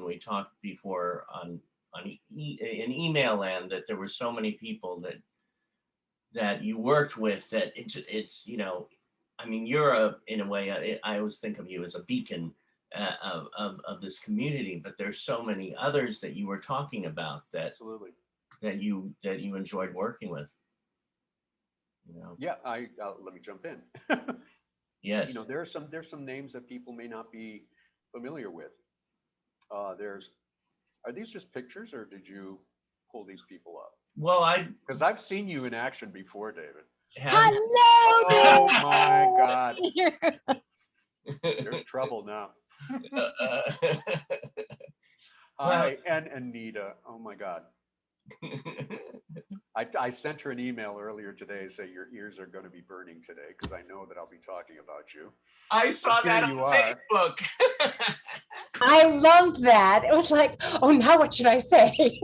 we talked before in email land, that there were so many people that you worked with, that it's I mean, you're in a way, I always think of you as a beacon of this community, but there's so many others that you were talking about that Absolutely. that you enjoyed working with. Yeah, let me jump in. Yes. There's some names that people may not be familiar with. Are these just pictures, or did you pull these people up? Well, Because I've seen you in action before, David. Hello Oh there. my God. There's trouble now. Hi, and Anita. Oh my God. I sent her an email earlier today saying your ears are going to be burning today because I know that I'll be talking about you. I saw that on Facebook. I loved that. It was like, oh, now what should I say?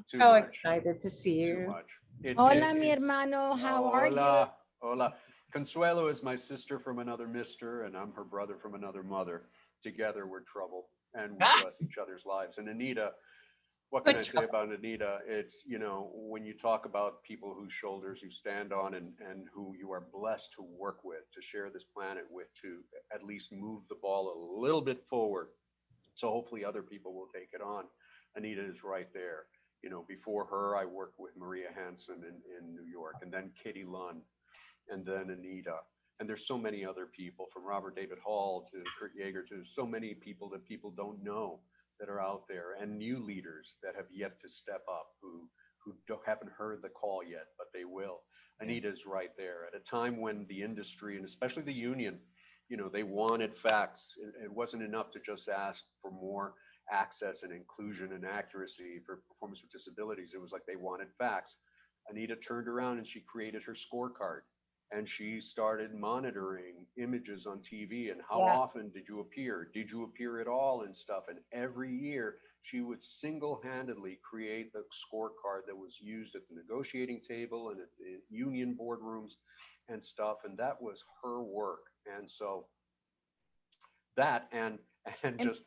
So excited to see you. Too much. Hola, mi hermano. How are you? Hola. Consuelo is my sister from another mister, and I'm her brother from another mother. Together, we're trouble, and we bless each other's lives. And Anita, what can I say about Anita? It's, when you talk about people whose shoulders you stand on and who you are blessed to work with, to share this planet with, to at least move the ball a little bit forward. So hopefully other people will take it on. Anita is right there. Before her, I worked with Maria Hansen in New York, and then Katie Lunn, and then Anita. And there's so many other people, from Robert David Hall to Kurt Yeager, to so many people that people don't know that are out there, and new leaders that have yet to step up, who haven't heard the call yet, but they will. Anita's right there at a time when the industry, and especially the union, they wanted facts. It wasn't enough to just ask for more access and inclusion and accuracy for performance with disabilities. It was like they wanted facts. Anita turned around and she created her scorecard, and she started monitoring images on TV and how often did you appear? Did you appear at all and stuff? And every year she would single-handedly create the scorecard that was used at the negotiating table and at the union boardrooms and stuff. And that was her work. And so that and just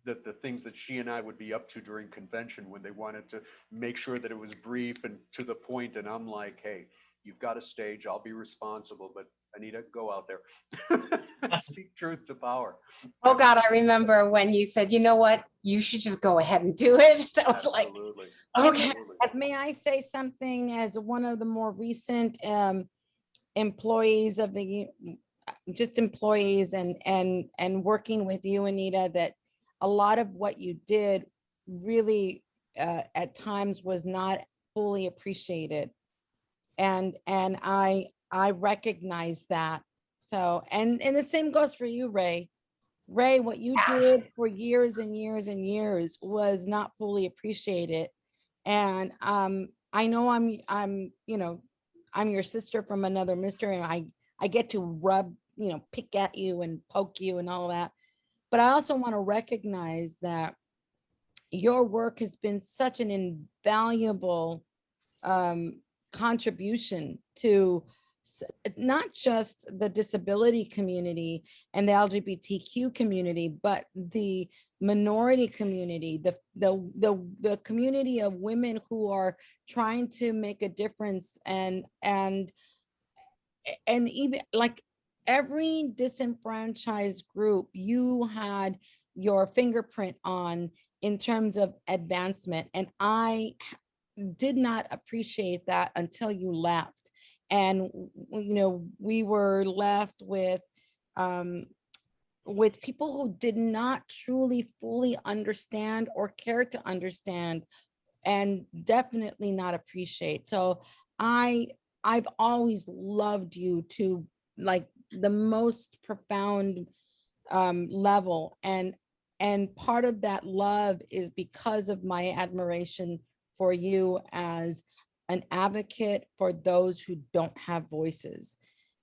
the things that she and I would be up to during convention when they wanted to make sure that it was brief and to the point. And I'm like, hey, you've got a stage, I'll be responsible, but Anita, go out there. Speak truth to power. Oh God, I remember when you said, you know what, you should just go ahead and do it. I was like, okay. May I say something as one of the more recent employees of the, just employees and working with you, Anita, that a lot of what you did really at times was not fully appreciated. And I recognize that. So, and the same goes for you, Ray. Ray, what you did for years and years and years was not fully appreciated. And I know I'm your sister from another mister, and I get to rub, pick at you and poke you and all that. But I also want to recognize that your work has been such an invaluable contribution to not just the disability community and the LGBTQ community, but the minority community, the community of women who are trying to make a difference, and even like every disenfranchised group you had your fingerprint on in terms of advancement. And I did not appreciate that until you left. And, we were left with people who did not truly fully understand or care to understand, and definitely not appreciate. So I've always loved you to like the most profound level. And part of that love is because of my admiration for you as an advocate for those who don't have voices.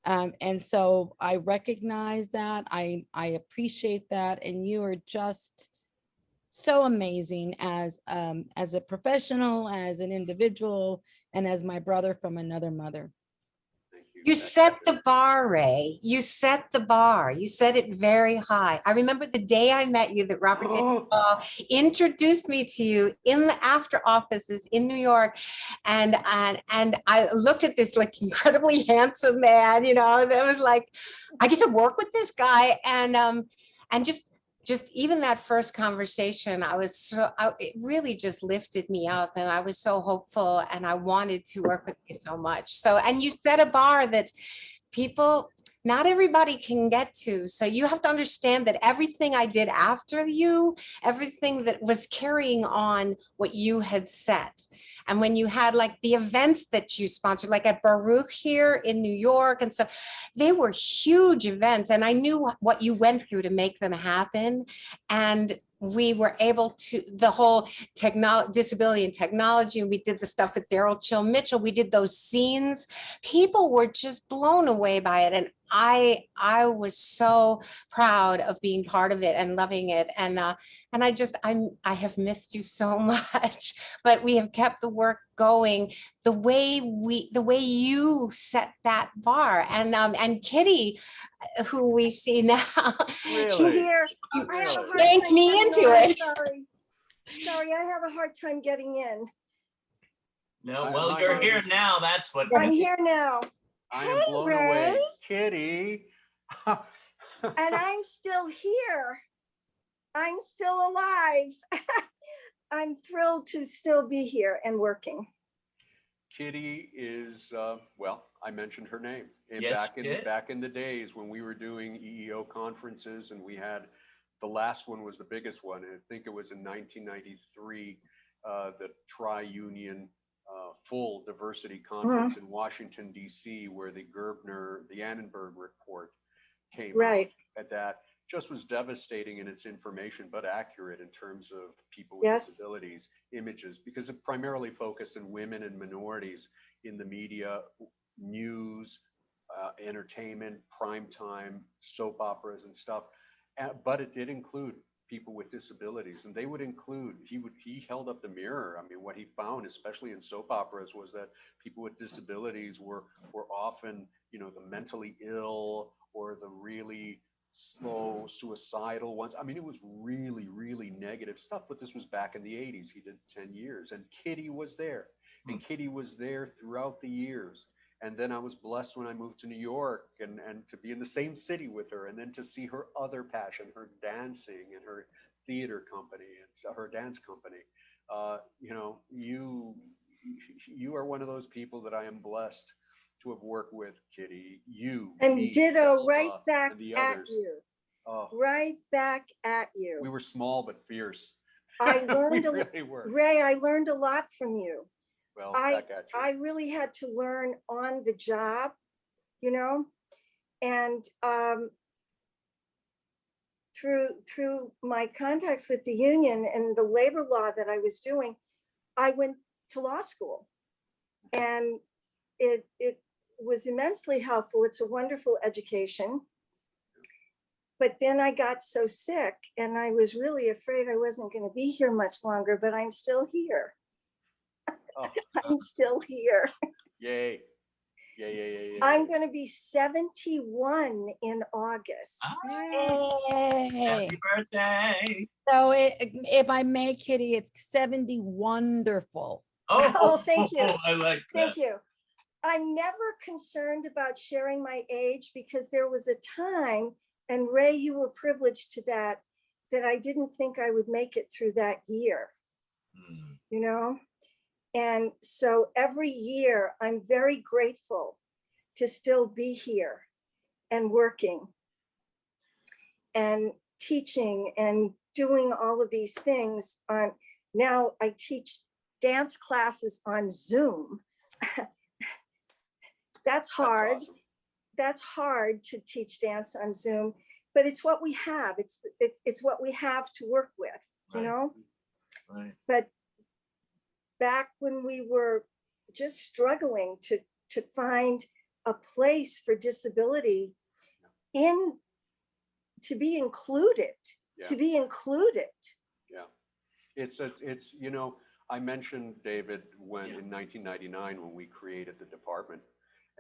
And so I recognize that, I appreciate that. And you are just so amazing as a professional, as an individual, and as my brother from another mother. Thank you. You set the bar, Ray. You set the bar. You set it very high. I remember the day I met you that Robert introduced me to you in the after offices in New York. And I looked at this like incredibly handsome man, that was like, I get to work with this guy. And just even that first conversation, it really just lifted me up, and I was so hopeful, and I wanted to work with you so much. So, and you set a bar that not everybody can get to. So you have to understand that everything I did after you, everything that was carrying on what you had set. And when you had like the events that you sponsored, like at Baruch here in New York and stuff, they were huge events. And I knew what you went through to make them happen. And we were able to, the whole disability and technology, and we did the stuff with Daryl Chill Mitchell. We did those scenes. People were just blown away by it. And I was so proud of being part of it and loving it. And I have missed you so much, but we have kept the work going the way you set that bar. And Kitty, who we see now, Really? Here, I have a hard yanked time me getting into on. it. Sorry, I have a hard time getting in. No, well, you're here now. That's what. I'm here now. I am blown Ray. away. Kitty. And I'm still here. I'm still alive. I'm thrilled to still be here and working. Kitty is, well, I mentioned her name. And Yes, back in the days when we were doing EEO conferences, and we had, the last one was the biggest one. And I think it was in 1993, the Tri-Union full diversity conference in Washington, D.C., where the Annenberg report came out. At that just was devastating in its information, but accurate in terms of people with disabilities, images, because it primarily focused on women and minorities in the media, news, entertainment, primetime, soap operas and stuff. But it did include people with disabilities, and they would include, he held up the mirror. I mean, what he found, especially in soap operas, was that people with disabilities were often, the mentally ill or the really slow suicidal ones. I mean, it was really, really negative stuff, but this was back in the 80s. He did 10 years, and Kitty was there, and Kitty was there throughout the years. And then I was blessed when I moved to New York and to be in the same city with her, and then to see her other passion, her dancing and her theater company and her dance company. You are one of those people that I am blessed to have worked with, Kitty. And me, ditto, right back and the at others. you. Oh, Right back at you. we were small but fierce. I learned we really were. Ray, I learned a lot from you. Well, back at you. I really had to learn on the job, and through my contacts with the union and the labor law that I was doing, I went to law school, and it was immensely helpful. It's a wonderful education. But then I got so sick, and I was really afraid I wasn't going to be here much longer, but I'm still here. Oh. I'm still here. Yay. Yay. I'm going to be 71 in August. Yay. Happy birthday. So if I may, Kitty, it's 70 wonderful. Oh, thank you. I like that. Thank you. I'm never concerned about sharing my age, because there was a time, and Ray, you were privileged to that I didn't think I would make it through that year, And so every year I'm very grateful to still be here and working and teaching and doing all of these things. Now I teach dance classes on Zoom. That's hard. That's awesome. That's hard to teach dance on Zoom, but it's what we have. It's what we have to work with, Right. But back when we were just struggling to find a place for disability to be included. Yeah. It's I mentioned, David, when in 1999, when we created the department,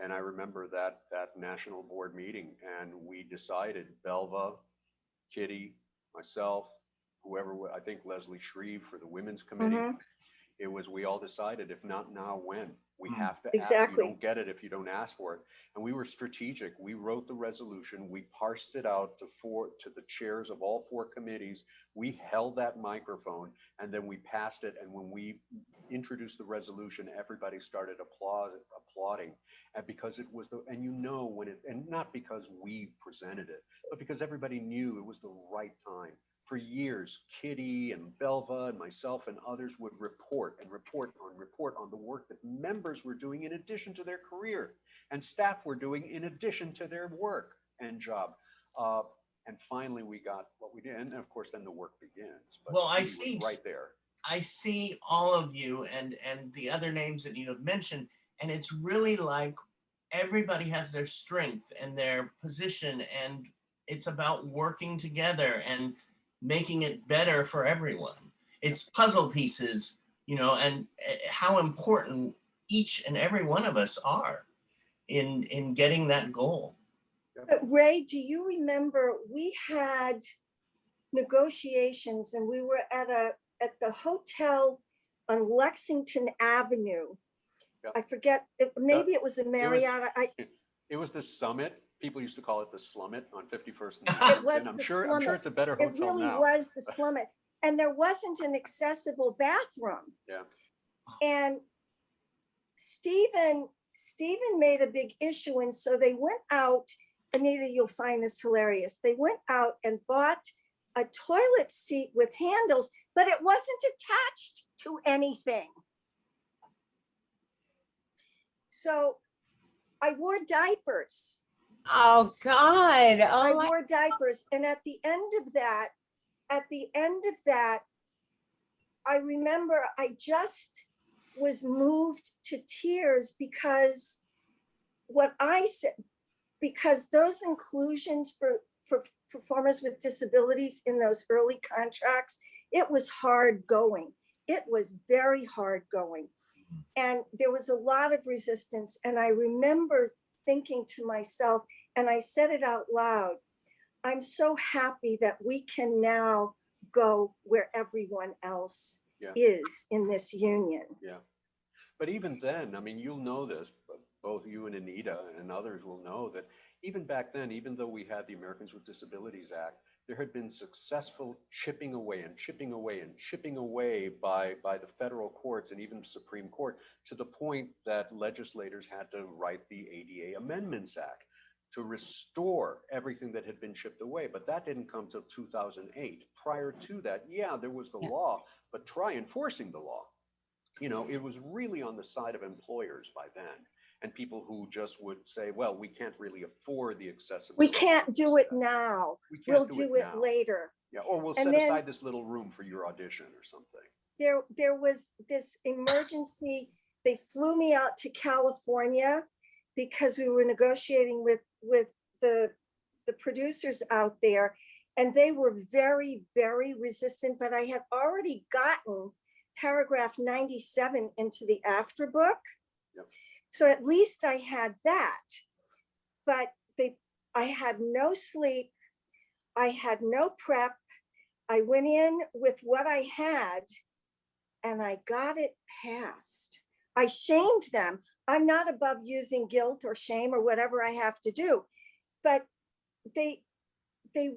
And I remember that national board meeting, and we decided, Belva, Kitty, myself, whoever, I think Leslie Shreve for the women's committee. Mhm. It was, we all decided, if not now, when? We have to ask. You Exactly. don't get it if you don't ask for it. And we were strategic. We wrote the resolution. We parsed it out to the chairs of all 4 committees. We held that microphone, and then we passed it. And when we introduced the resolution, everybody started applauding. And because it was and when it, and not because we presented it, but because everybody knew it was the right time. For years, Kitty and Belva and myself and others would report on the work that members were doing in addition to their career, and staff were doing in addition to their work and job. And finally, we got what we did, and of course, then the work begins. But Well, I Kitty see. was right there. I see all of you and the other names that you have mentioned, and it's really like everybody has their strength and their position, and it's about working together and making it better for everyone. It's puzzle pieces, and how important each and every one of us are in getting that goal. But Ray, do you remember we had negotiations and we were at the hotel on Lexington Avenue. Yeah. I forget, maybe it was a Marriott. It was the Summit. People used to call it the Slummit on 51st and It Washington. was I'm the sure Slummit. it's a better It hotel really now. was the Slummit. And there wasn't an accessible bathroom. Yeah. And Stephen made a big issue. And so they went out, Anita, you'll find this hilarious. They went out and bought a toilet seat with handles, but it wasn't attached to anything. So I wore diapers. Oh, God. I Oh, my. wore diapers. And at the end of that, I remember I just was moved to tears because what I said, because those inclusions for performers with disabilities in those early contracts, it was hard going. It was very hard going. And there was a lot of resistance. And I remember thinking to myself, and I said it out loud, I'm so happy that we can now go where everyone else is in this union. Yeah. But even then, I mean, you'll know this, but both you and Anita and others will know that even back then, even though we had the Americans with Disabilities Act, there had been successful chipping away by the federal courts and even the Supreme Court, to the point that legislators had to write the ADA Amendments Act to restore everything that had been chipped away. But that didn't come till 2008. Prior to that, there was the law, but try enforcing the law. It was really on the side of employers by then, and people who just would say, well, we can't really afford the accessibility. We can't do it now. We'll do it later. Yeah, or we'll set aside this little room for your audition or something. There was this emergency. They flew me out to California because we were negotiating with the producers out there, and they were very, very resistant, but I had already gotten paragraph 97 into the after book. Yep. So at least I had that, but I had no sleep. I had no prep. I went in with what I had and I got it passed. I shamed them. I'm not above using guilt or shame or whatever I have to do, but they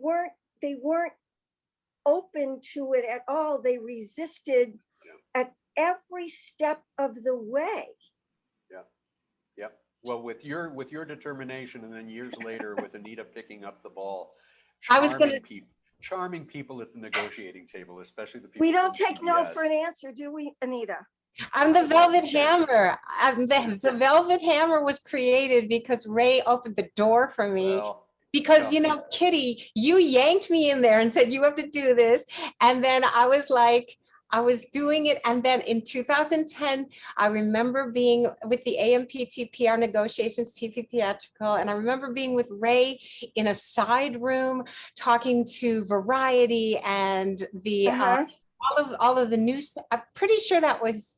weren't open to it at all. They resisted at every step of the way. Yeah. Well, with your determination, and then years later with Anita picking up the ball, charming people at the negotiating table, especially the people. We don't from take no CBS. for an answer, do we, Anita? I'm the Velvet Hammer. The Velvet Hammer was created because Ray opened the door for me. Well, because, Kitty, you yanked me in there and said, you have to do this. And then I was like, I was doing it. And then in 2010, I remember being with the AMPT PR negotiations, TV theatrical. And I remember being with Ray in a side room, talking to Variety and the, all of the news. I'm pretty sure that was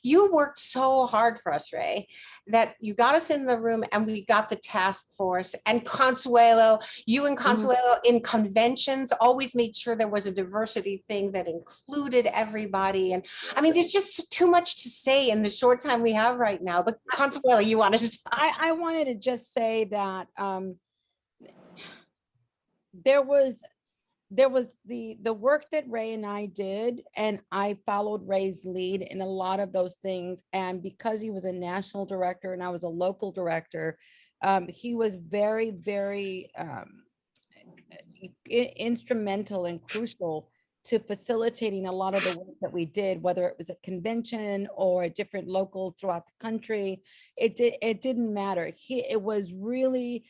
you worked so hard for us, Ray, that you got us in the room and we got the task force and Consuelo, you and Consuelo in conventions always made sure there was a diversity thing that included everybody. And I mean, there's just too much to say in the short time we have right now, but Consuelo, you wanted to talk. I wanted to just say that there was the work that Ray and I did, and I followed Ray's lead in a lot of those things. And because he was a national director and I was a local director, he was very, very instrumental and crucial to facilitating a lot of the work that we did, whether it was a convention or at different locals throughout the country. It didn't matter. It was really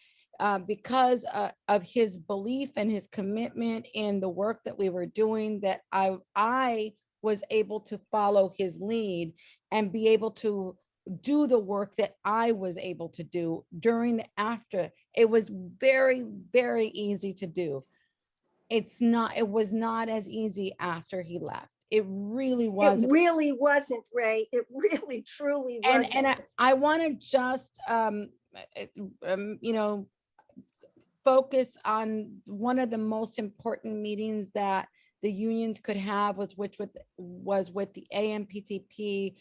because of his belief and his commitment in the work that we were doing, that I was able to follow his lead and be able to do the work that I was able to do during the after. It was very, very easy to do. It was not as easy after he left. It really wasn't. It really wasn't, Ray. It really, truly wasn't. And I want to just, focus on one of the most important meetings that the unions could have, was with the AMPTP.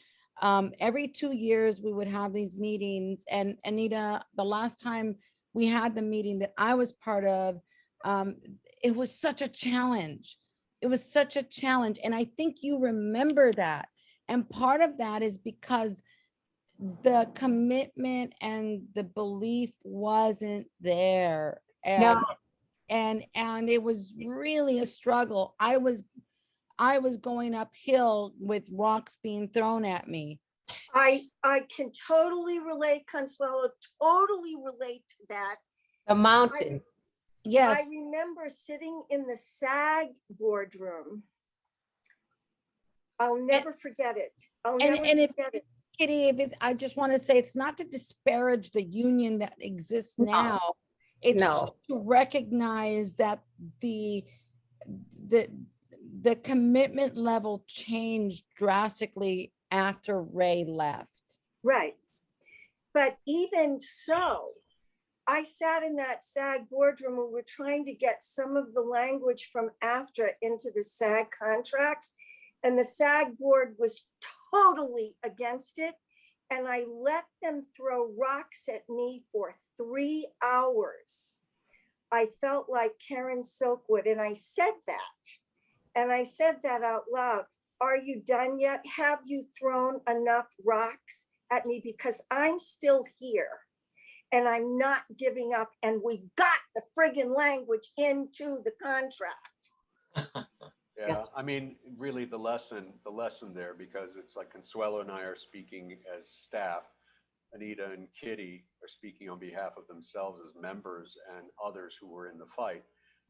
Every 2 years we would have these meetings, and Anita, the last time we had the meeting that I was part of, it was such a challenge. It was such a challenge. And I think you remember that. And part of that is because the commitment and the belief wasn't there. And, and it was really a struggle. I was going uphill with rocks being thrown at me. I can totally relate, Consuelo, totally relate to that. The mountain. Yes. I remember sitting in the SAG boardroom. I'll never forget it. I'll never forget it. Kitty, I just want to say, it's not to disparage the union that exists now. It's to recognize that the commitment level changed drastically after Ray left. Right. But even so, I sat in that SAG boardroom and we're trying to get some of the language from AFTRA into the SAG contracts. And the SAG board was totally against it. And I let them throw rocks at me for 3 hours. I felt like Karen Silkwood, and I said that. And I said that out loud. Are you done yet? Have you thrown enough rocks at me? Because I'm still here and I'm not giving up. And we got the friggin' language into the contract. Yeah, I mean, really the lesson there, because it's like Consuelo and I are speaking as staff, Anita and Kitty are speaking on behalf of themselves as members and others who were in the fight.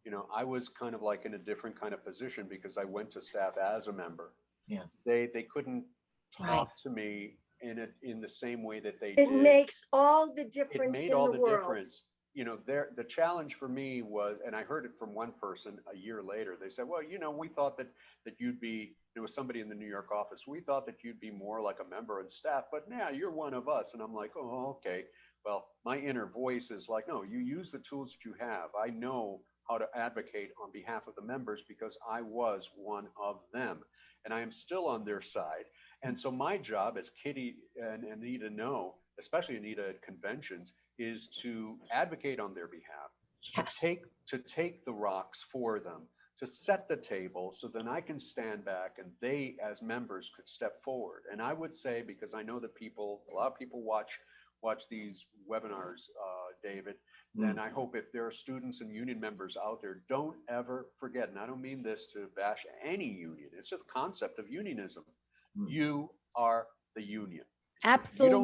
You know, I was kind of like in a different kind of position because I went to staff as a member. Yeah. They couldn't talk to me in the same way that they It did. makes all the difference It made in all the the world. difference. You know, the challenge for me was, and I heard it from one person a year later, they said, well, you know, we thought that you'd be, there was somebody in the New York office, we thought that you'd be more like a member and staff, but now you're one of us. And I'm like, oh, okay. Well, my inner voice is like, no, you use the tools that you have. I know how to advocate on behalf of the members because I was one of them and I am still on their side. And so my job, as Kitty and Anita know, especially Anita at conventions, is to advocate on their behalf, to take the rocks for them, to set the table so then I can stand back and they as members could step forward. And I would say, because I know that a lot of people watch these webinars, David, then I hope if there are students and union members out there, don't ever forget, and I don't mean this to bash any union, it's just the concept of unionism. You are the union. Absolutely. If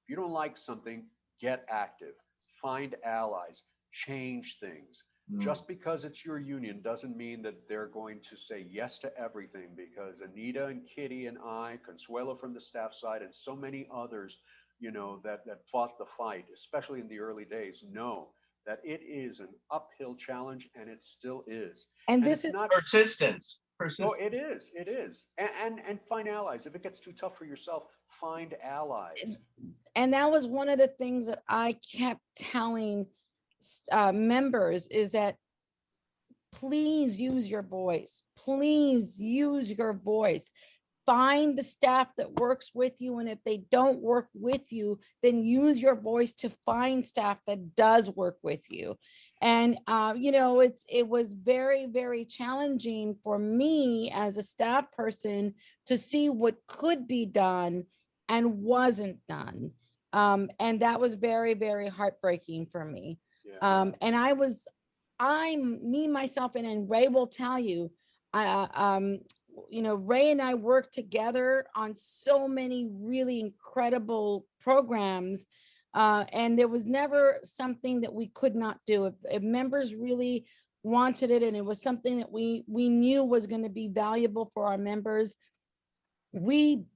you don't like something, get active, find allies, change things. Just because it's your union doesn't mean that they're going to say yes to everything, because Anita and Kitty and I, Consuelo from the staff side, and so many others, you know, that fought the fight, especially in the early days, know that it is an uphill challenge, and it still is. And this is persistence. No, it is. And find allies. If it gets too tough for yourself, find allies. And that was one of the things that I kept telling members is that please use your voice. Please use your voice. Find the staff that works with you. And if they don't work with you, then use your voice to find staff that does work with you. And, it was very, very challenging for me as a staff person to see what could be done and wasn't done. And that was very, very heartbreaking for me. Yeah. And me, myself, and Ray will tell you, Ray and I worked together on so many really incredible programs. And there was never something that we could not do. If members really wanted it and it was something that we knew was going to be valuable for our members, we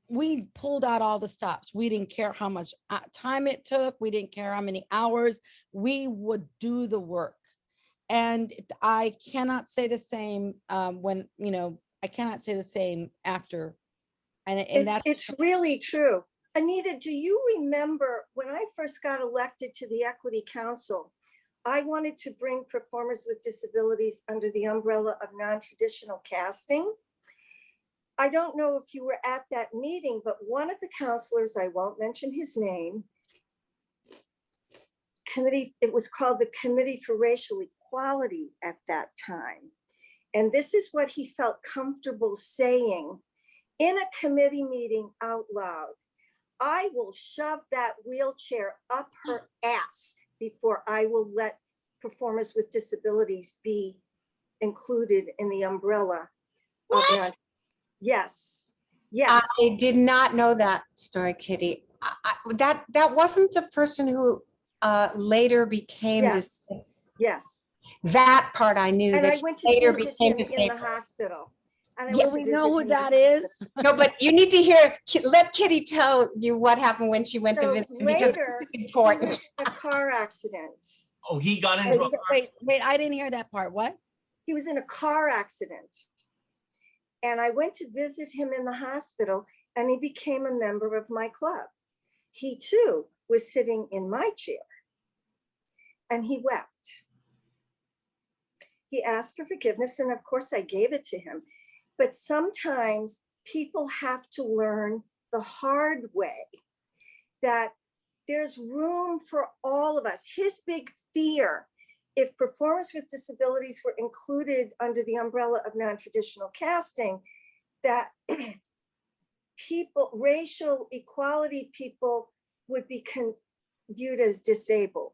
pulled out all the stops. We didn't care how much time it took. We didn't care how many hours. We would do the work. And I cannot say the same I cannot say the same after. And It's really true. Anita, do you remember when I first got elected to the Equity Council, I wanted to bring performers with disabilities under the umbrella of non-traditional casting? I don't know if you were at that meeting, but one of the counselors, I won't mention his name, it was called the Committee for Racial Equality at that time. And this is what he felt comfortable saying in a committee meeting out loud: I will shove that wheelchair up her ass before I will let performers with disabilities be included in the umbrella. What? Yes. Yes. I did not know that story, Kitty. That wasn't the person who later became Yes. Yes. That part I knew. And that I went to later visit became him in the hospital. And I Yeah, went to we visit know who him in that the is. hospital. No, but you need to hear. Let Kitty tell you what happened when she went to So visit him, because later, it's he important. was in a car accident. Oh, he got into a car Wait, I didn't hear that part. What? He was in a car accident. And I went to visit him in the hospital, and he became a member of my club. He too was sitting in my chair, and he wept. He asked for forgiveness, and of course I gave it to him. But sometimes people have to learn the hard way that there's room for all of us. His big fear, if performers with disabilities were included under the umbrella of non-traditional casting, that racial equality people would be viewed as disabled,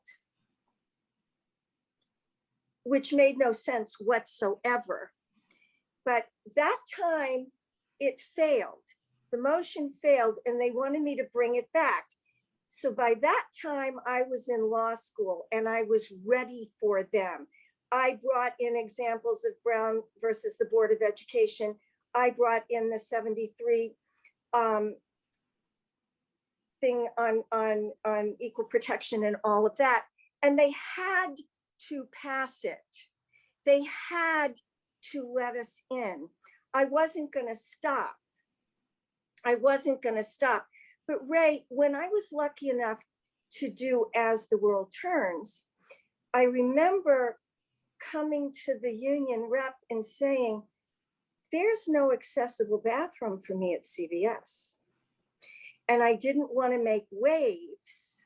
which made no sense whatsoever. But that time it failed. The motion failed, and they wanted me to bring it back. So by that time I was in law school and I was ready for them. I brought in examples of Brown versus the Board of Education. I brought in the 73 thing on equal protection and all of that. And they had to pass it. They had to let us in. I wasn't going to stop. But Ray, when I was lucky enough to do As the World Turns, I remember coming to the union rep and saying, there's no accessible bathroom for me at CVS. And I didn't want to make waves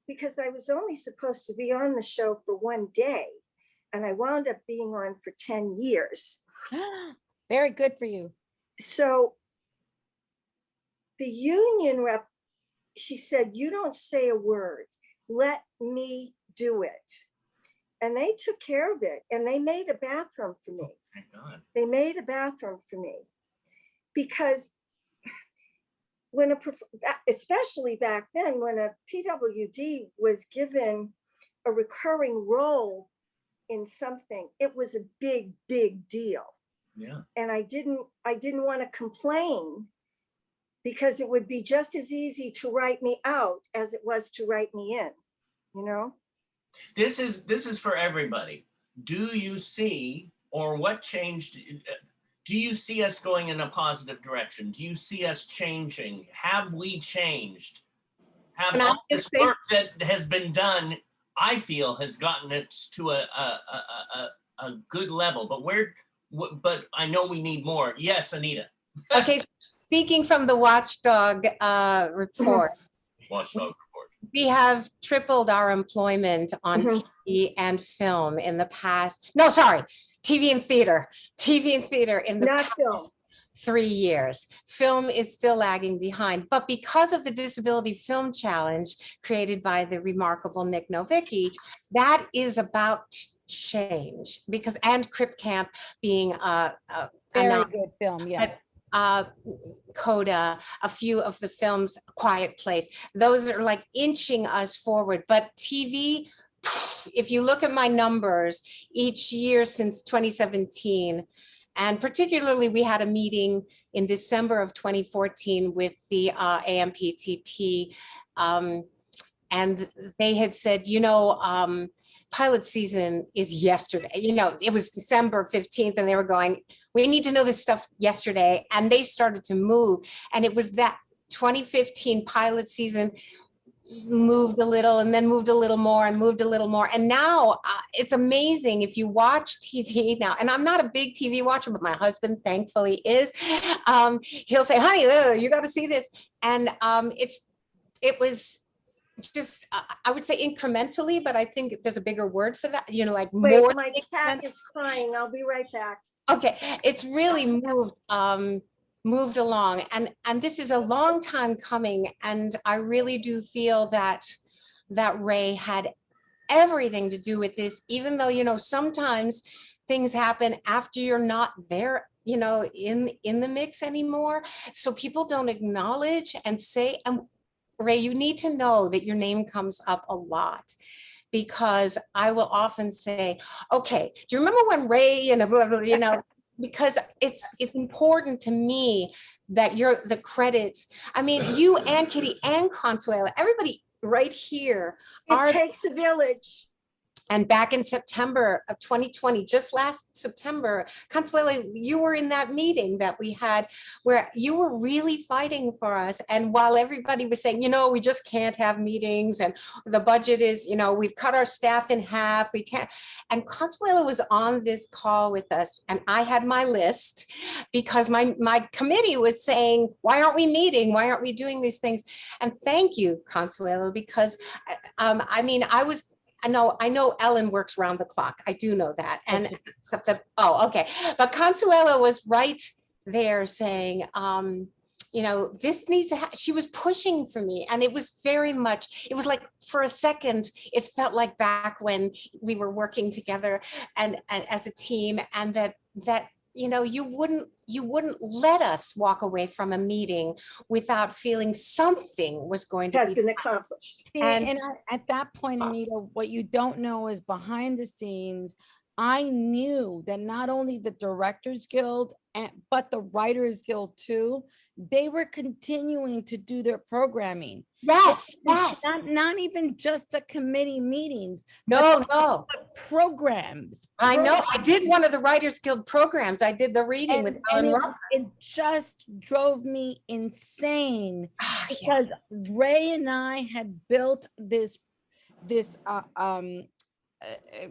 because I was only supposed to be on the show for one day. And I wound up being on for 10 years. Very good for you. So the union rep, she said, you don't say a word, let me do it. And they took care of it, and they made a bathroom for me. Thank God. They made a bathroom for me because when especially back then, when a PWD was given a recurring role in something, it was a big, big deal. Yeah. And I didn't want to complain because it would be just as easy to write me out as it was to write me in, you know? This is for everybody. Do you see, or what changed? do you see us going in a positive direction? Do you see us changing? Have we changed? Have And I'm all this just saying- work that has been done, I feel, has gotten it to a good level, but I know we need more. Yes, Anita. Okay, speaking from the Watchdog report, Watchdog report. we have tripled our employment on Mhm. TV and film in the past. No, sorry, TV and theater. TV and theater in the Not past film. 3 years. Film is still lagging behind, but because of the Disability Film Challenge created by the remarkable Nick Novicki, that is about to change because, and Crip Camp being Very good film, yeah. Coda, a few of the films, Quiet Place, those are like inching us forward. But TV, if you look at my numbers each year since 2017, and particularly we had a meeting in December of 2014 with the AMPTP, and they had said, pilot season is yesterday. It was December 15th and they were going, we need to know this stuff yesterday. And they started to move. And it was that 2015 pilot season moved a little and then moved a little more and moved a little more. And now it's amazing if you watch TV now, and I'm not a big TV watcher, but my husband thankfully is. He'll say, honey, you got to see this. And it was just, I would say incrementally, but I think there's a bigger word for that, like Wait, more. my cat is crying. I'll be right back. Okay, it's really moved along, and this is a long time coming, and I really do feel that Ray had everything to do with this, even though sometimes things happen after you're not there, in the mix anymore, so people don't acknowledge and say, Ray, you need to know that your name comes up a lot, because I will often say, okay, do you remember when Ray, because it's important to me that you're the credits. I mean, you and Kitty and Consuela, everybody right here. It takes a village. And back in September of 2020, just last September, Consuela, you were in that meeting that we had where you were really fighting for us. And while everybody was saying, we just can't have meetings and the budget is, we've cut our staff in half, we can't. And Consuela was on this call with us and I had my list because my committee was saying, why aren't we meeting? Why aren't we doing these things? And thank you, Consuela, because I know Ellen works round the clock. I do know that. And stuff that, okay. But Consuela was right there saying, this needs to she was pushing for me. And it was very much, it was like for a second, it felt like back when we were working together and as a team, and that you wouldn't let us walk away from a meeting without feeling something was going to Has be been accomplished. See, and at that point, Anita, what you don't know is behind the scenes, I knew that not only the Directors Guild, but the Writers Guild too, they were continuing to do their programming. Yes. Not even just the committee meetings. No. But programs. I know. I did one of the Writers Guild programs. I did the reading with Ellen Roberts. It just drove me insane because Ray and I had built this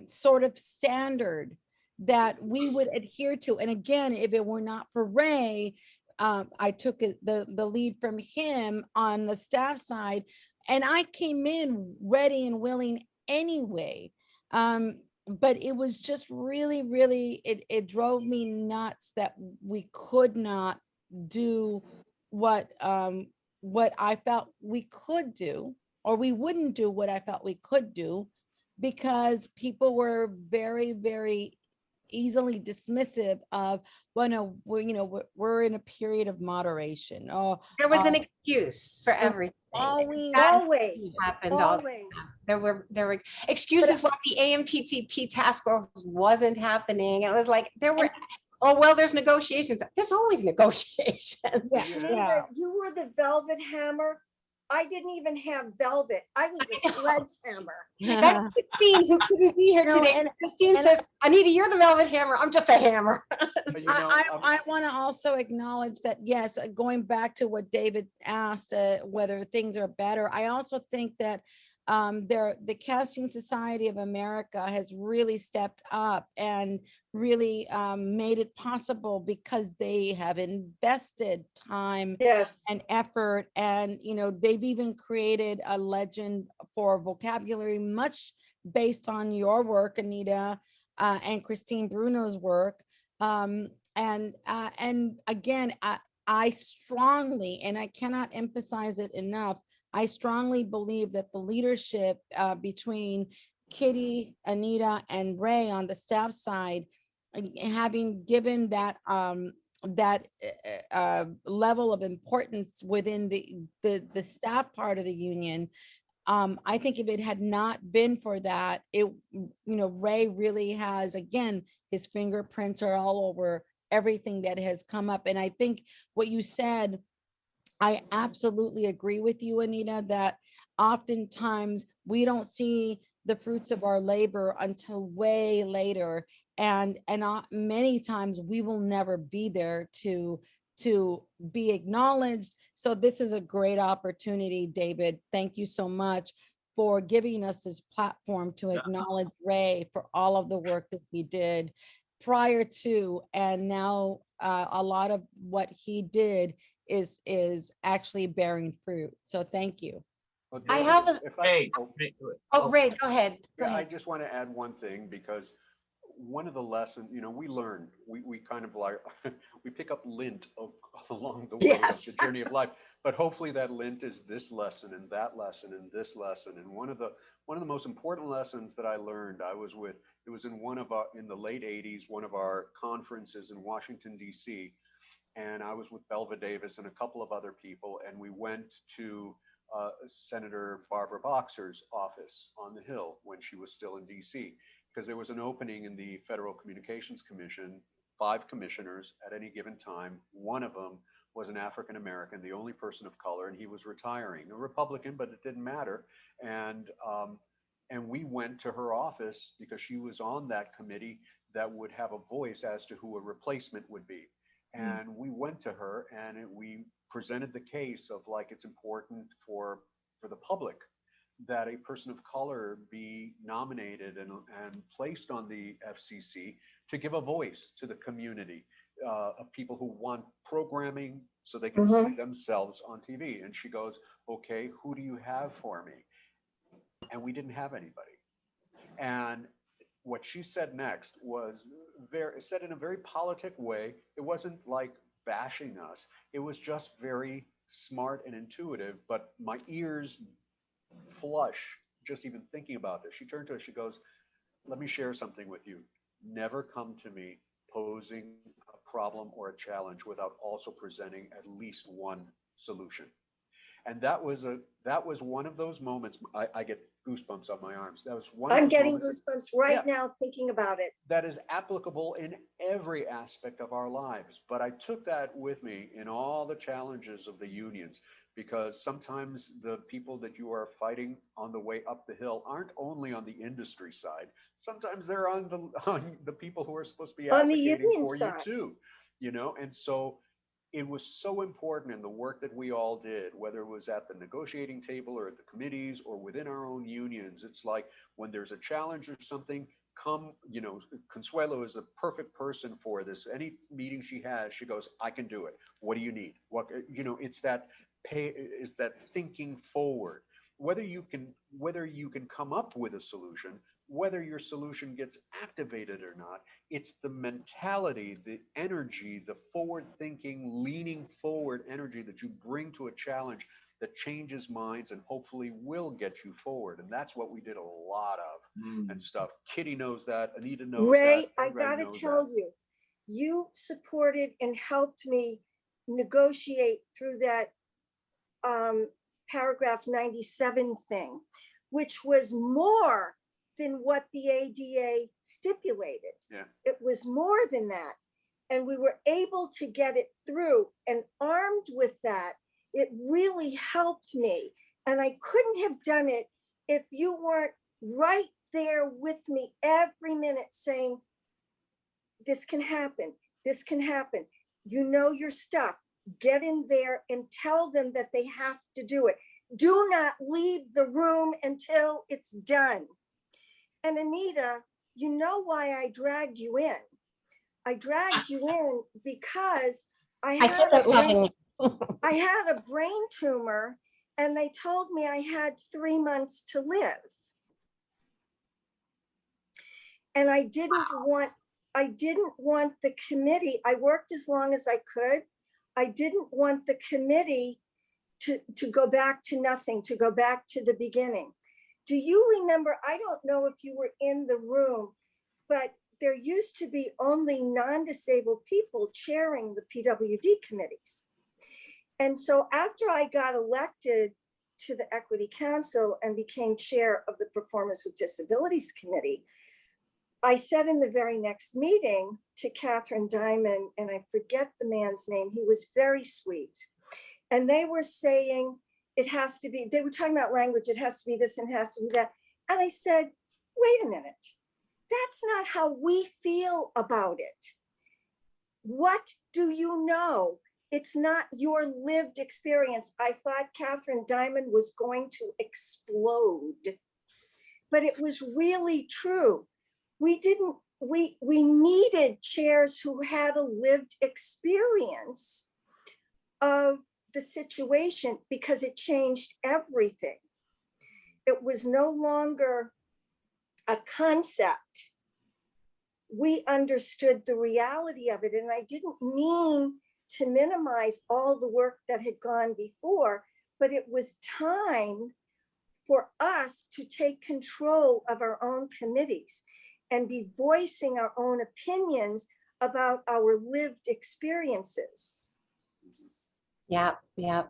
sort of standard that we would adhere to. And again, if it were not for Ray, I took the lead from him on the staff side, and I came in ready and willing anyway. But it was just really, really, it drove me nuts that we could not do what I felt we could do, or we wouldn't do what I felt we could do, because people were very, very easily dismissive of, well, no, we're in a period of moderation. There was an excuse for everything. Always happened. Always. There were excuses why the AMPTP task force wasn't happening. It was like there's negotiations. There's always negotiations. Anita, you were the velvet hammer I didn't even have velvet. I was a sledgehammer. That's Christine who couldn't be here No, today. and- Christine and- says, Anita, you're the velvet hammer. I'm just a hammer. You know, I want to also acknowledge that, yes, going back to what David asked, whether things are better, I also think that the Casting Society of America has really stepped up and really made it possible because they have invested time Yes. and effort, and they've even created a legend for vocabulary, much based on your work, Anita, and Christine Bruno's work. And again, I strongly, and I cannot emphasize it enough, I strongly believe that the leadership between Kitty, Anita, and Ray on the staff side, having given that level of importance within the staff part of the union, I think if it had not been for that, Ray really has, again, his fingerprints are all over everything that has come up. And I think what you said, I absolutely agree with you, Anita, that oftentimes we don't see the fruits of our labor until way later. And many times we will never be there to be acknowledged. So this is a great opportunity, David. Thank you so much for giving us this platform to acknowledge Ray for all of the work that he did prior to, and now a lot of what he did is actually bearing fruit. So thank you. Well, I David, have a- if Hey, Oh, Ray, go ahead. Go Yeah, I ahead. just want to add one thing, because one of the lessons, we learn, we kind of like, we pick up lint along the way of Yes. the journey of life, but hopefully that lint is this lesson and that lesson and this lesson. And one of the most important lessons that I learned, it was in the late 80s, one of our conferences in Washington, DC. And I was with Belva Davis and a couple of other people, and we went to Senator Barbara Boxer's office on the Hill when she was still in DC, because there was an opening in the Federal Communications Commission, 5 commissioners at any given time. One of them was an African American, the only person of color, and he was retiring, a Republican, but it didn't matter. And we went to her office because she was on that committee that would have a voice as to who a replacement would be. And we went to her and we presented the case of, like, it's important for the public that a person of color be nominated and placed on the FCC to give a voice to the community of people who want programming so they can see themselves on TV. And she goes, okay, who do you have for me? And we didn't have anybody. And what she said next was said in a very politic way. It wasn't like bashing us. It was just very smart and intuitive, but my ears flush just even thinking about this. She turned to us, she goes, let me share something with you. Never come to me posing a problem or a challenge without also presenting at least one solution. And that was one of those moments. I get goosebumps on my arms. That was one of I'm those getting moments goosebumps right Yeah. now thinking about it. that is applicable in every aspect of our lives. But I took that with me in all the challenges of the unions, because sometimes the people that you are fighting on the way up the hill aren't only on the industry side. Sometimes they're on the people who are supposed to be On the advocating union for side. you too. And so it was so important in the work that we all did, whether it was at the negotiating table or at the committees or within our own unions. It's like, when there's a challenge or something, Consuelo is a perfect person for this. Any meeting she has, she goes, I can do it. What do you need? It's that thinking forward. Whether you can come up with a solution, whether your solution gets activated or not, it's the mentality, the energy, the forward thinking, leaning forward energy that you bring to a challenge that changes minds and hopefully will get you forward. And that's what we did a lot of and stuff. Kitty knows that. Anita knows Ray, that. I Everybody gotta knows tell that. you, you supported and helped me negotiate through that paragraph 97 thing, which was more than what the ADA stipulated. Yeah. It was more than that. And we were able to get it through, and armed with that, It really helped me. And I couldn't have done it if you weren't right there with me every minute saying, this can happen. This can happen. You know your stuff. Get in there and tell them that they have to do it. Do not leave the room until it's done. And Anita, you know why I dragged you in. I dragged you in because I had a brain tumor and they told me I had 3 months to live. And I didn't want the committee. I worked as long as I could. I didn't want the committee to go back to nothing, to go back to the beginning. Do you remember, I don't know if you were in the room, but there used to be only non-disabled people chairing the PWD committees. And so after I got elected to the Equity Council and became chair of the Performers with Disabilities Committee, I said in the very next meeting to Catherine Diamond, and I forget the man's name, he was very sweet. And they were saying, it has to be, they were talking about language, it has to be this and it has to be that. And I said, wait a minute, that's not how we feel about it. What do you know? It's not your lived experience. I thought Catherine Diamond was going to explode, but it was really true. We needed chairs who had a lived experience of the situation because it changed everything. It was no longer a concept. We understood the reality of it. And I didn't mean to minimize all the work that had gone before, but it was time for us to take control of our own committees and be voicing our own opinions about our lived experiences. Yeah, yeah.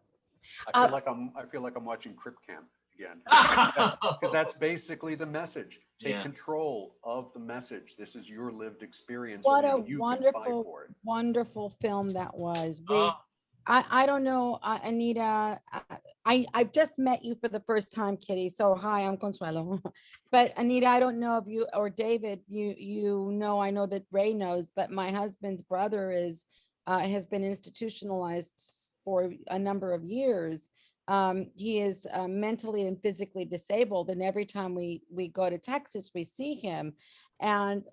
I feel like I'm watching Crip Camp again. Because that's basically the message. Take control of the message. This is your lived experience. What a you wonderful, wonderful film that was. I don't know, Anita, I've just met you for the first time, Kitty. So hi, I'm Consuelo. But Anita, I don't know if you or David, you know, I know that Ray knows, but my husband's brother has been institutionalized for a number of years. He is mentally and physically disabled, and every time we go to Texas, we see him. And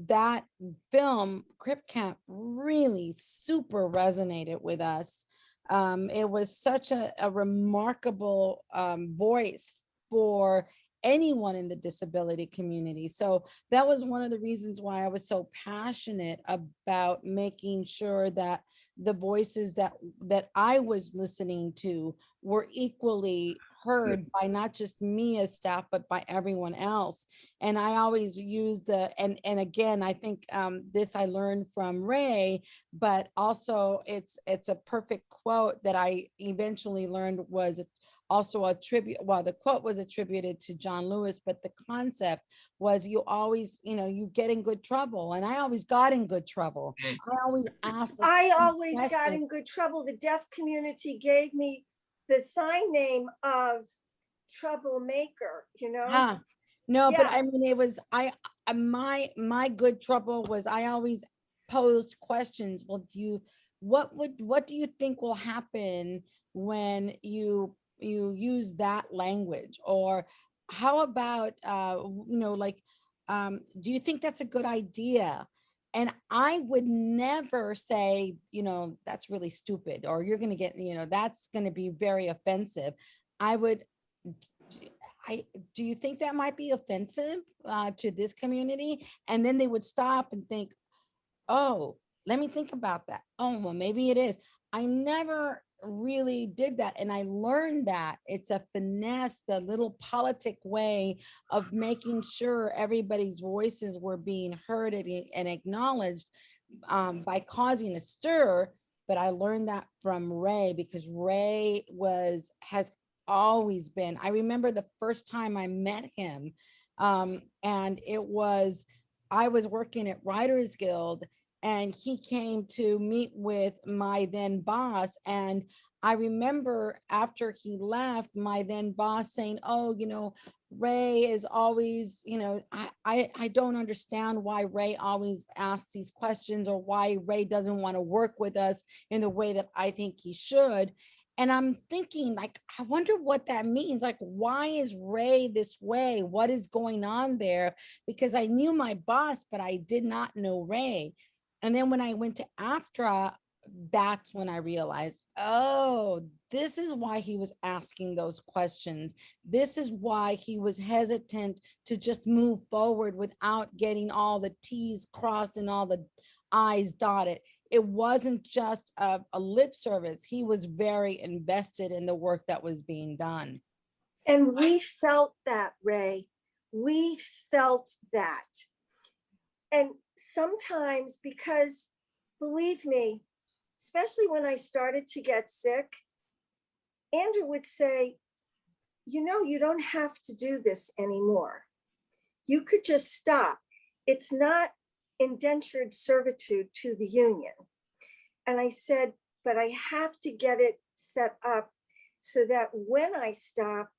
that film, Crip Camp, really super resonated with us. It was such a remarkable voice for anyone in the disability community. So that was one of the reasons why I was so passionate about making sure that the voices that I was listening to were equally heard by not just me as staff, but by everyone else. And I always use and again, I think this I learned from Ray, but also it's a perfect quote that I eventually learned was also a tribute. Well, the quote was attributed to John Lewis, but the concept was you always, you get in good trouble. And I always got in good trouble. I always asked. I always got in good trouble. The deaf community gave me the sign name of troublemaker, No, but I mean, it was, my good trouble was I always posed questions. Well, what do you think will happen when you use that language? Or how about, do you think that's a good idea? And I would never say, that's really stupid, or you're going to get, that's going to be very offensive. Do you think that might be offensive to this community? And then they would stop and think, oh, let me think about that. Oh, well, maybe it is. I never really did that. And I learned that it's a finesse, the little politic way of making sure everybody's voices were being heard and acknowledged by causing a stir. But I learned that from Ray, because Ray has always been, I remember the first time I met him, and I was working at Writers Guild, and he came to meet with my then boss, and I remember after he left, my then boss saying, oh, Ray is always, I don't understand why Ray always asks these questions, or why Ray doesn't want to work with us in the way that I think he should. And I'm thinking, like, I wonder what that means. Like, why is Ray this way? What is going on there? Because I knew my boss, but I did not know Ray. And then when I went to AFTRA, that's when I realized, oh, this is why he was asking those questions. This is why he was hesitant to just move forward without getting all the T's crossed and all the I's dotted. It wasn't just a lip service. He was very invested in the work that was being done. And we felt that, Ray. We felt that. And sometimes, because believe me, especially when I started to get sick, Andrew would say, you don't have to do this anymore. You could just stop. It's not indentured servitude to the union. And I said, but I have to get it set up so that when I stop,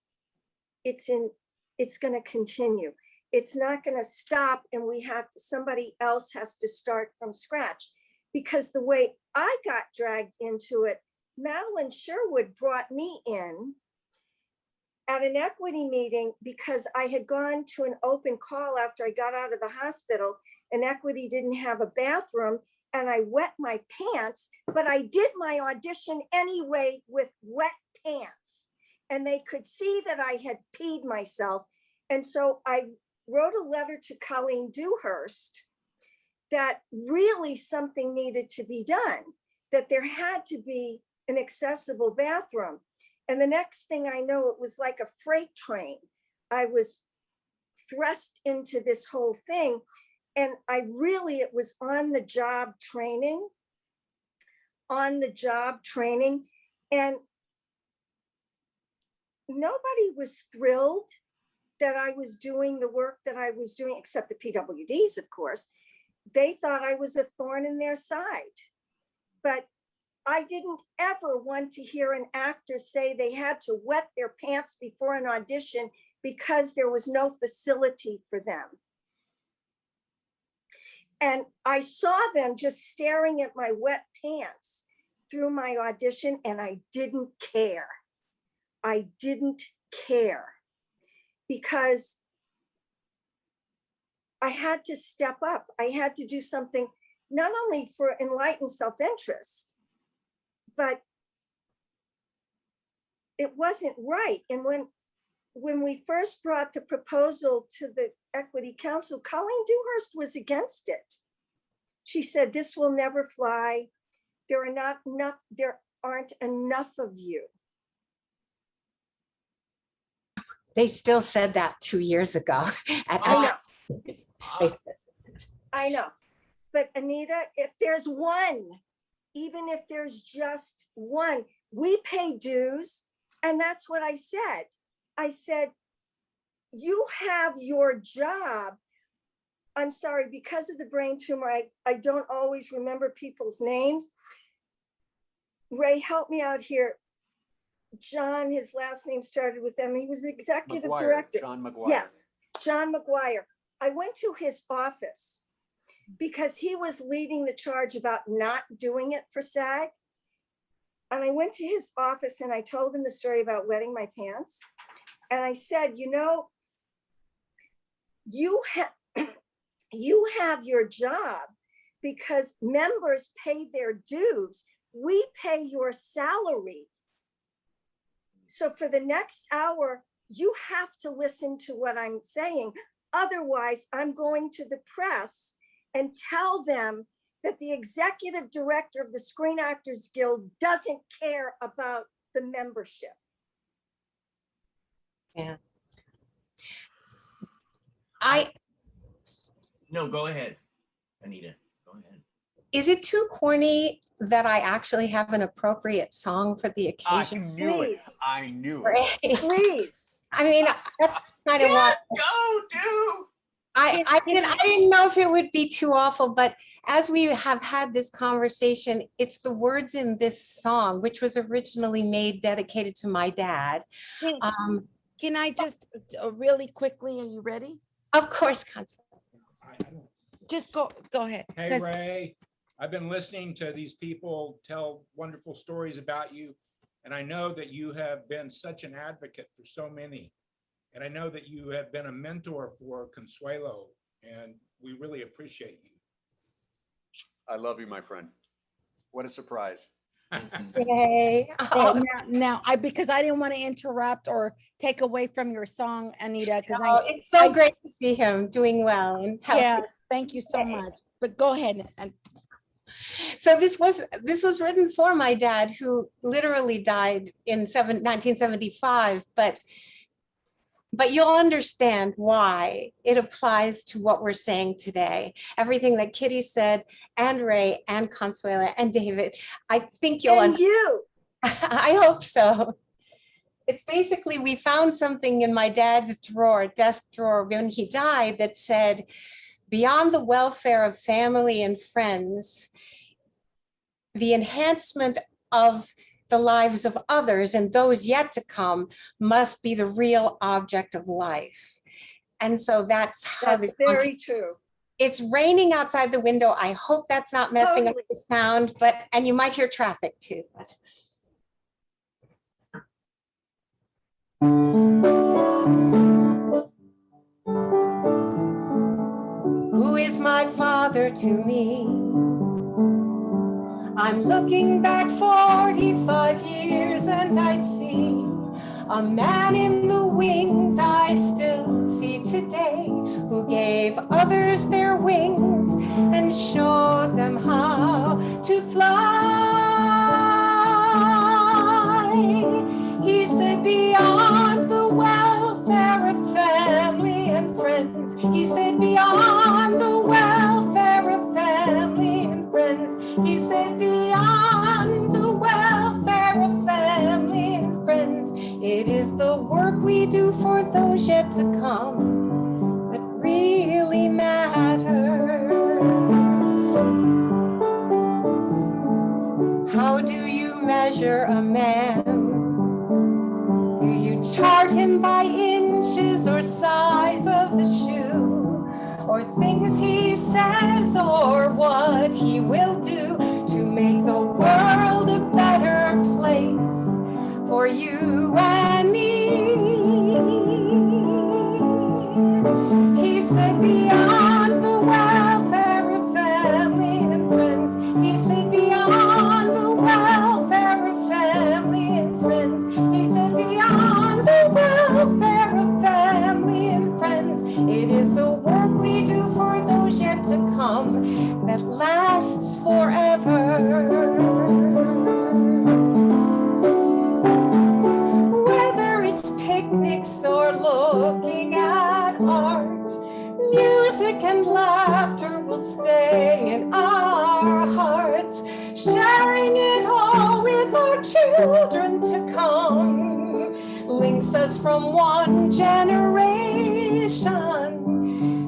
it's going to continue. It's not going to stop and somebody else has to start from scratch. Because the way I got dragged into it, Madeline Sherwood brought me in at an equity meeting because I had gone to an open call after I got out of the hospital, and equity didn't have a bathroom, and I wet my pants, but I did my audition anyway with wet pants. And they could see that I had peed myself. And so I wrote a letter to Colleen Dewhurst that really something needed to be done, that there had to be an accessible bathroom. And the next thing I know, it was like a freight train. I was thrust into this whole thing. And it was on the job training. And nobody was thrilled that I was doing the work that I was doing, except the PWDs, of course. They thought I was a thorn in their side. But I didn't ever want to hear an actor say they had to wet their pants before an audition because there was no facility for them. And I saw them just staring at my wet pants through my audition, and I didn't care. I didn't care because I had to step up. I had to do something not only for enlightened self-interest, but it wasn't right. And when we first brought the proposal to the Equity Council, Colleen Dewhurst was against it. She said, this will never fly. There aren't enough of you. They still said that 2 years ago. I know. But Anita, if there's one, even if there's just one, we pay dues. And that's what I said. I said, you have your job. I'm sorry, because of the brain tumor, I don't always remember people's names. Ray, help me out here. John, his last name started with M. He was executive director. John McGuire. Yes, John McGuire. I went to his office because he was leading the charge about not doing it for SAG. And I went to his office and I told him the story about wetting my pants. And I said, you have your job because members pay their dues. We pay your salary. So for the next hour, you have to listen to what I'm saying. Otherwise, I'm going to the press and tell them that the executive director of the Screen Actors Guild doesn't care about the membership. Yeah. No, go ahead, Anita. Go ahead. Is it too corny that I actually have an appropriate song for the occasion? I knew it. Please. I mean, that's kind of what. Go do. I didn't know if it would be too awful, but as we have had this conversation, it's the words in this song, which was originally made dedicated to my dad. Can Um, can I just really quickly, are you ready? of course, Constance. Just go ahead. Hey, 'cause- Ray, I've been listening to these people tell wonderful stories about you. And I know that you have been such an advocate for so many. And I know that you have been a mentor for Consuelo, and we really appreciate you. I love you, my friend. What a surprise. Yay. Oh, now, because I didn't want to interrupt or take away from your song, Anita, because It's so great to see him doing well and healthy. yes, thank you so much. But go ahead. And So this was written for my dad, who literally died in 1975, but you'll understand why it applies to what we're saying today. Everything that Kitty said, and Ray, and Consuela, and David, I think you'll And you. I hope so. It's basically, we found something in my dad's drawer, desk drawer, when he died, that said, beyond the welfare of family and friends, the enhancement of the lives of others and those yet to come must be the real object of life. And so that's how That's very true. it's raining outside the window. I hope that's not messing up Totally. the sound, and you might hear traffic too. Who is my father to me? I'm looking back 45 years and I see a man in the wings I still see today, who gave others their wings and showed them how to fly. He said, beyond the welfare of family and friends, he said, beyond the welfare of family and friends, he said, beyond the welfare of family and friends, it is the work we do for those yet to come that really matters. How do you measure a man? Do you chart him by inches or size of a shoe? Or things he says or what he will do to make the world a better place for you and me? He said, beyond the welfare of family and friends, he said, beyond the welfare of family and friends, he said, beyond the welfare of family and friends, it is the work we do for those yet to come that lasts forever. Whether it's picnics or looking at art, music and laughter will stay in our hearts, sharing it all with our children to come, links us from one generation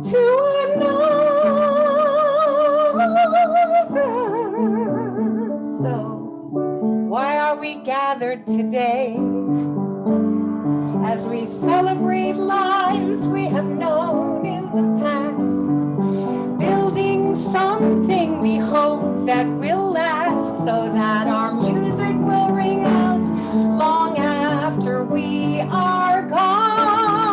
to another. So why are we gathered today? As we celebrate lives we have known in the past, building something we hope that will last, so that our music will ring out long after we are gone.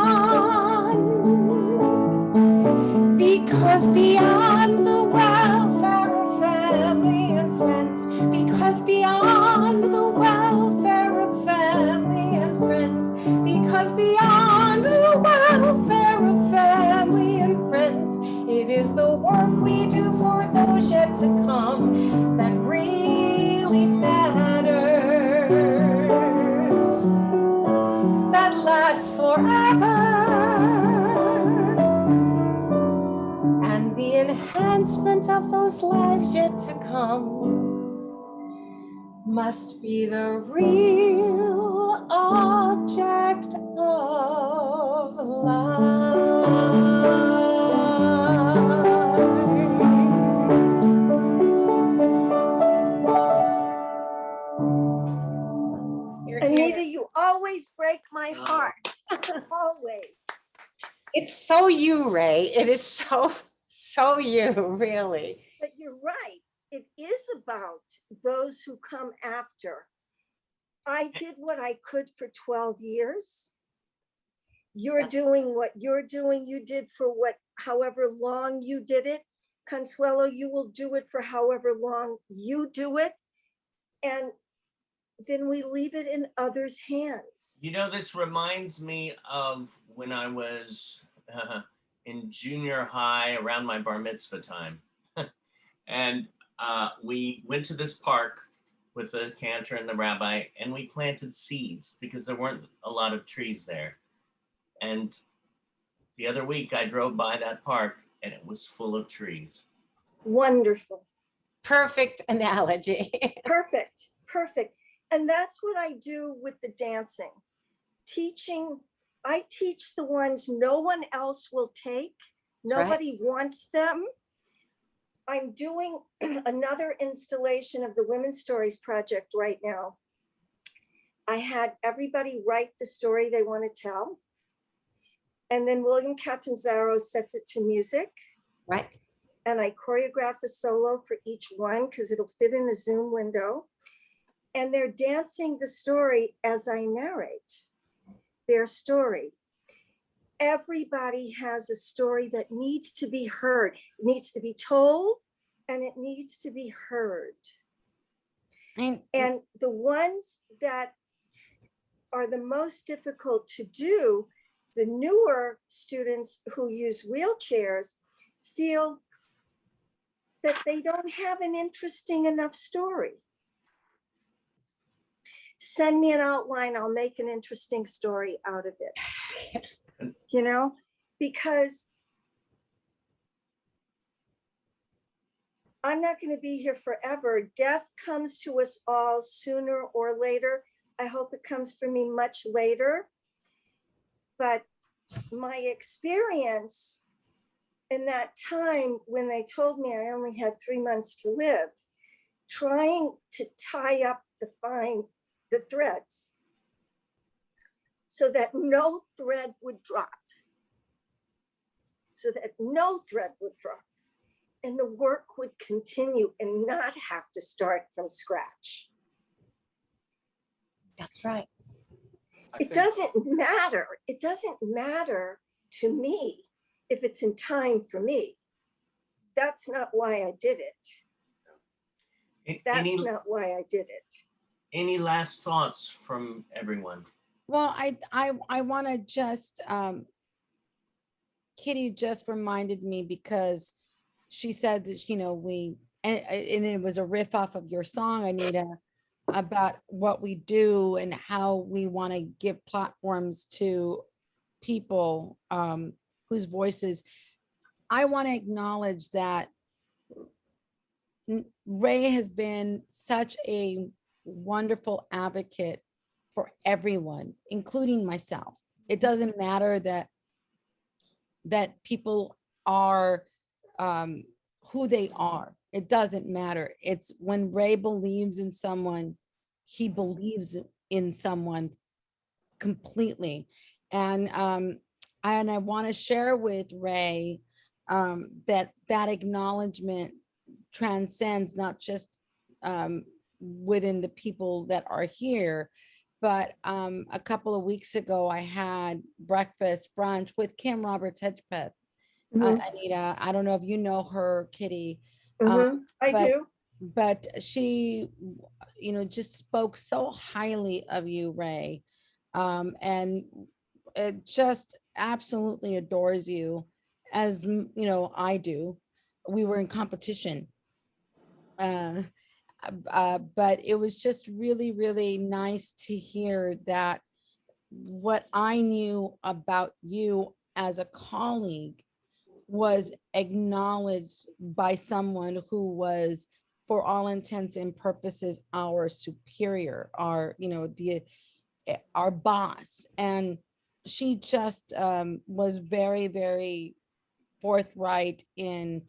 Because beyond the welfare of family and friends, because beyond the welfare of family and friends, because beyond the welfare of family and friends, it is the work we do for those yet to come that really matters, that lasts forever. And the enhancement of those lives yet to come must be the real object of life. Anita, you always break my heart. Always. It's so you, Ray. It is so you, really. But you're right. It is about those who come after. I did what I could for 12 years. You're doing what you're doing. You did for however long you did it. Consuelo, you will do it for however long you do it. And then we leave it in others' hands. You know, this reminds me of when I was in junior high around my bar mitzvah time. And we went to this park with the cantor and the rabbi, and we planted seeds because there weren't a lot of trees there. And the other week I drove by that park and it was full of trees. Wonderful. Perfect analogy. Perfect. Perfect. And that's what I do with the dancing. Teaching, I teach the ones no one else will take. That's Nobody wants them. I'm doing another installation of the Women's Stories Project right now. I had everybody write the story they want to tell. And then William Catanzaro sets it to music. Right. And I choreograph a solo for each one because it'll fit in a Zoom window. And they're dancing the story as I narrate their story. Everybody has a story that needs to be heard. It needs to be told and it needs to be heard. And the ones that are the most difficult to do, the newer students who use wheelchairs feel that they don't have an interesting enough story. Send me an outline, I'll make an interesting story out of it. You know, because I'm not going to be here forever. Death comes to us all sooner or later. I hope it comes for me much later. But my experience in that time when they told me I only had 3 months to live, trying to tie up the threads so that no thread would drop. So that no thread would drop. And the work would continue and not have to start from scratch. That's right. It doesn't matter. It doesn't matter to me if it's in time for me. That's not why I did it. That's not why I did it. Any last thoughts from everyone? Well, I want to just, Kitty just reminded me because she said that, you know, and it was a riff off of your song, Anita, about what we do and how we want to give platforms to people whose voices. I want to acknowledge that Ray has been such a wonderful advocate for everyone, including myself. It doesn't matter that people are who they are. It doesn't matter. It's when Ray believes in someone, he believes in someone completely. And I want to share with Ray that acknowledgement transcends not just within the people that are here, but a couple of weeks ago, I had brunch with Kim Roberts Hedgepeth. Anita, I don't know if you know her, Kitty. I do. But she, you know, just spoke so highly of you, Ray, and it just absolutely adores you, as you know, I do. We were in competition. But it was just really, really nice to hear that what I knew about you as a colleague was acknowledged by someone who was for all intents and purposes, our superior, our, you know, our boss. And she just was very, very forthright in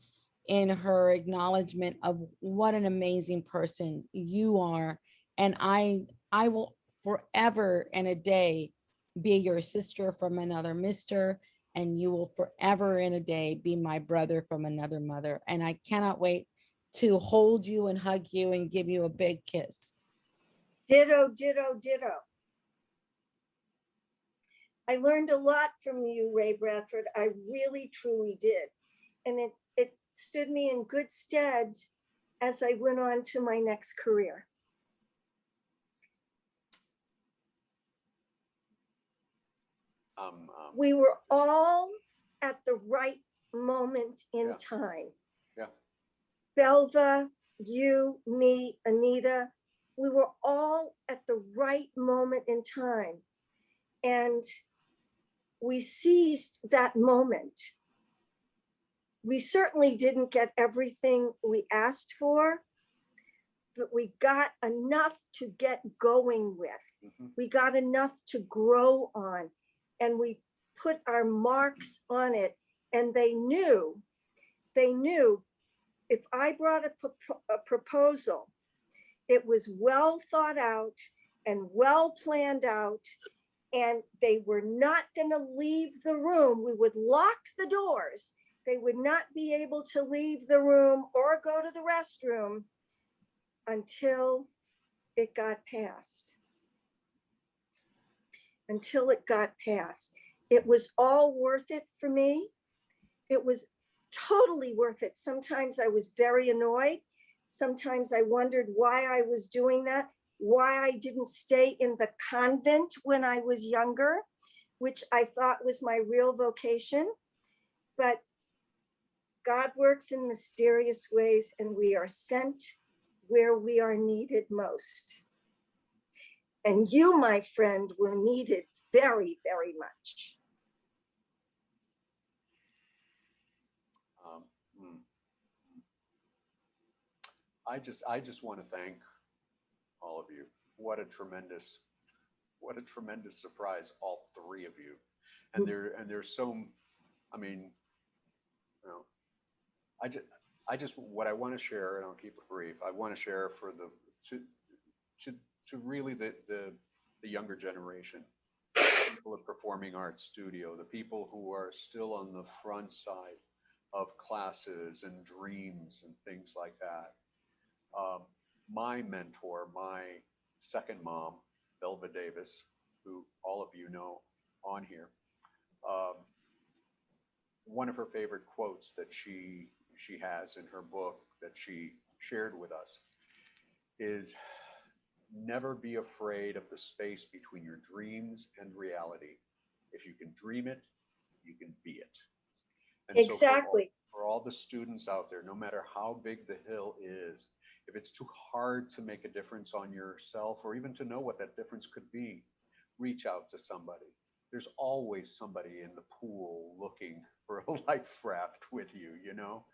her acknowledgement of what an amazing person you are. And I will forever and a day be your sister from another mister, and you will forever and a day be my brother from another mother. And I cannot wait to hold you and hug you and give you a big kiss. Ditto, ditto, ditto. I learned a lot from you, Ray Bradford. I really, truly did. And it stood me in good stead as I went on to my next career. We were all at the right moment in time. Yeah. Belva, you, me, Anita, we were all at the right moment in time. And we seized that moment. We certainly didn't get everything we asked for, but we got enough to get going with. Mm-hmm. We got enough to grow on, and we put our marks on it. And they knew if I brought a proposal, it was well thought out and well planned out, and they were not going to leave the room. We would lock the doors. They would not be able to leave the room or go to the restroom until it got passed. Until it got passed. It was all worth it for me. It was totally worth it. Sometimes I was very annoyed. Sometimes I wondered why I was doing that, why I didn't stay in the convent when I was younger, which I thought was my real vocation. But God works in mysterious ways, and we are sent where we are needed most. And you, my friend, were needed very, very much. I just want to thank all of you. What a tremendous surprise, all three of you. And there's so, I mean, you know, I just what I want to share, and I'll keep it brief. I want to share for to really the younger generation, people of performing arts studio, the people who are still on the front side of classes and dreams and things like that. My mentor, my second mom, Belva Davis, who all of you know on here, one of her favorite quotes that she has in her book that she shared with us is, never be afraid of the space between your dreams and reality. If you can dream it, you can be it. And exactly. So for all the students out there, no matter how big the hill is, if it's too hard to make a difference on yourself or even to know what that difference could be, reach out to somebody. There's always somebody in the pool looking for a life raft with you, you know?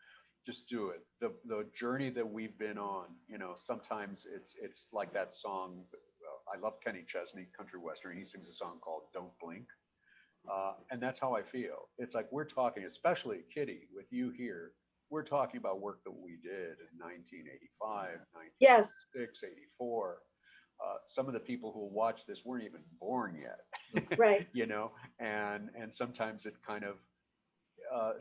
Just do it. The journey that we've been on, you know, sometimes it's like that song. I love Kenny Chesney, country western. He sings a song called "Don't Blink," and that's how I feel. It's like we're talking, especially Kitty, with you here. We're talking about work that we did in 1985, 1986, yes, 84. Some of the people who watch this weren't even born yet, right? You know, and sometimes it kind of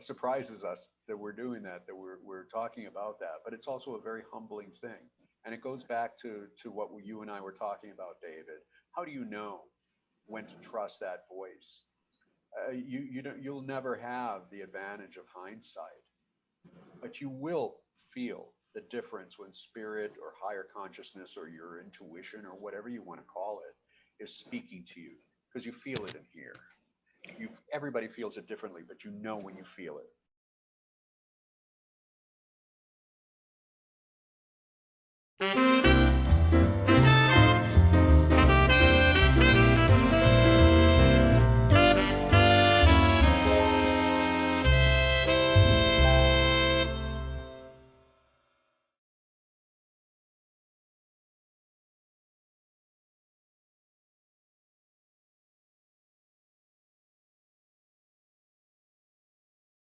surprises us that we're doing that we're talking about that, but it's also a very humbling thing. And it goes back to what you and I were talking about, David. How do you know when to trust that voice? You'll never have the advantage of hindsight, but you will feel the difference when spirit or higher consciousness or your intuition or whatever you want to call it is speaking to you, because you feel it in here. Everybody feels it differently, but you know when you feel it.